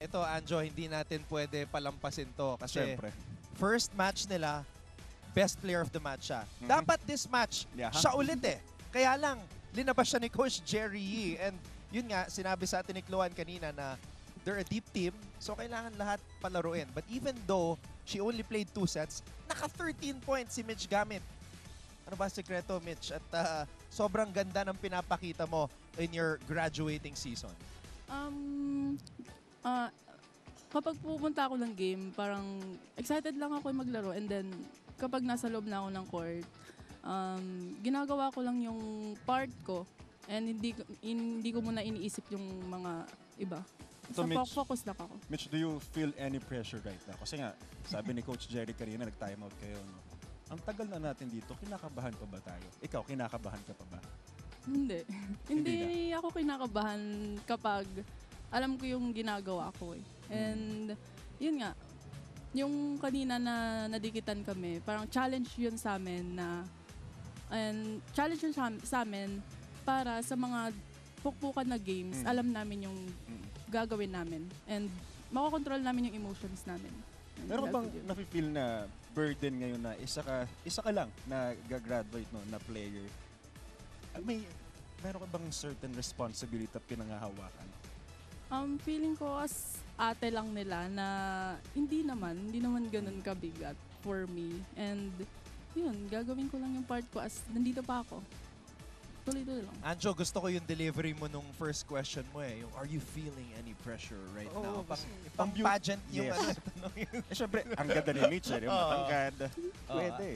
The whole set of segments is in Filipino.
ito, Anjo, hindi natin pwede palampasin to kasi Siyempre. first match nila, best player of the match siya. Dapat this match, Yeah. siya ulit eh. Kaya lang, linabas siya ni Coach Jerry Yee. And yun nga, sinabi sa atin ni Chloan kanina na they're a deep team, so kailangan lahat palaruin. But even though she only played 2 sets, naka 13 points si Mitch Gamit. Ano ba sekreto, Mitch? At sobrang ganda ng pinapakita mo in your graduating season. Kapag pupunta ako ng game, parang excited lang ako maglaro, and then kapag nasa loob na ako ng court, ginagawa ko lang yung part ko, and hindi ko muna iniisip yung mga iba. So, So, Mitch- focus lang ako. Mitch, do you feel any pressure right now? Kasi nga, sabi ni Coach Jerry kanina, nag-time out kayo. No? Ang tagal na natin dito, kinakabahan pa ba tayo? Ikaw, kinakabahan ka pa ba? Hindi. Hindi Hindi ako kinakabahan kapag alam ko yung ginagawa ko eh. And yun nga, yung kanina na nadikitan kami, parang challenge yun sa amin sa amin para sa mga pukpukan na games, alam namin yung gagawin namin. And makokontrol namin yung emotions namin. Meron bang nafe-feel na burden ngayon na isa ka lang na gagraduate no, na player? Meron ka bang certain responsibility na pinangahawakan? Feeling ko as ate lang nila na hindi naman ganun kabigat for me. And yun, gagawin ko lang yung part ko as nandito pa ako. Tuloy-tuloy lang. Anjo, gusto ko yung delivery mo nung first question mo eh. Yung, are you feeling any pressure right now? Pang pageant yung Yes. ano, tanong yun. Syempre, ang ganda ni Mitch, yung matangkad. Pwede.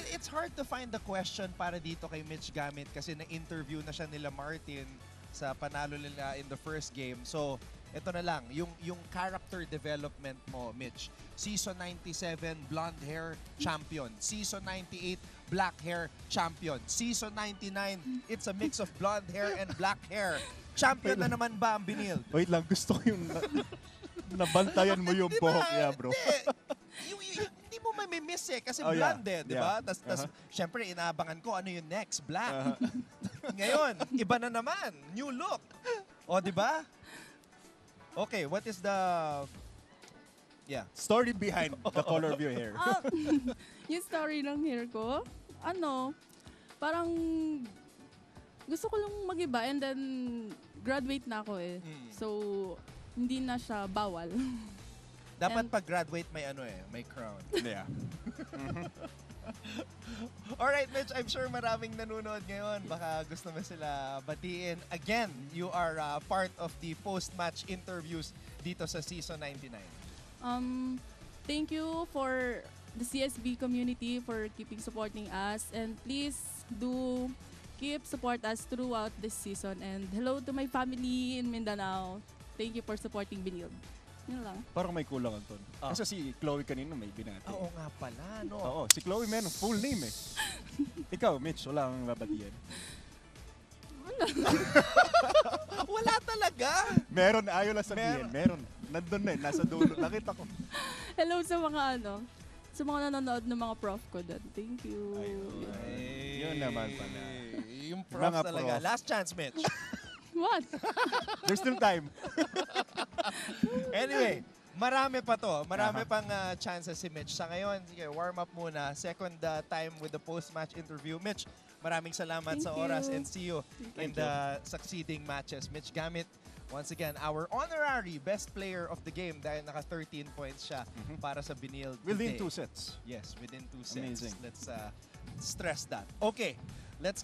It's hard to find the question para dito kay Mitch Gamit kasi na-interview na siya nila Martin sa panalo nila in the first game. So, ito na lang, yung character development mo, Mitch. Season 97, blonde hair, champion. Season 98, black hair, champion. Season 99, it's a mix of blonde hair and black hair. Champion na naman ba ang Benilde? Wait lang, gusto ko yung nabantayan mo yung buhok niya, bro. Hindi mo may-miss eh, kasi Oh, yeah. blonde eh, di ba? Yeah. Tas, syempre, inaabangan ko ano yung next, black. Ngayon, iba na naman, new look. O, di ba? Okay, what is the... Yeah. Story behind the color of your hair. Yung story ng hair ko, parang gusto ko lang mag-iba, and then graduate na ako eh. So, hindi na siya bawal. Dapat pag-graduate may may crown. Yeah. Alright, Mitch, I'm sure maraming nanonood ngayon. Baka gusto mo sila batiin. Again, you are part of the post-match interviews dito sa Season 99. Thank you for the CSB community for keeping supporting us, and please do keep support us throughout this season. And hello to my family in Mindanao. Thank you for supporting Benilde. Yun lang. Parang may kulang, Anton. Kasi si Chloe kanina may binati. Oo nga pala, no? Oo, si Chloe meron full name eh. Ikaw, Mitch, wala kang babatian. Wala talaga! Meron, ayaw lang sabihin. Meron. Nandun na eh, nasa dulo. Nakita ko. Hello sa mga sa mga nanonood ng mga prof ko doon. Thank you. Yun naman pala. Yung prof Mga talaga. prof. Last chance, Mitch. What? There's still time. Anyway, marami pa to. Marami pang chances si Mitch. Sa ngayon, sige, warm up muna. Second time with the post-match interview. Mitch, maraming salamat Thank sa you. oras and see you in Thank the succeeding matches. Mitch Gamit, once again, our honorary best player of the game dahil naka 13 points siya para sa Benilde Within today. 2 sets. Yes, within 2 sets. Amazing. Let's stress that. Okay, let's go.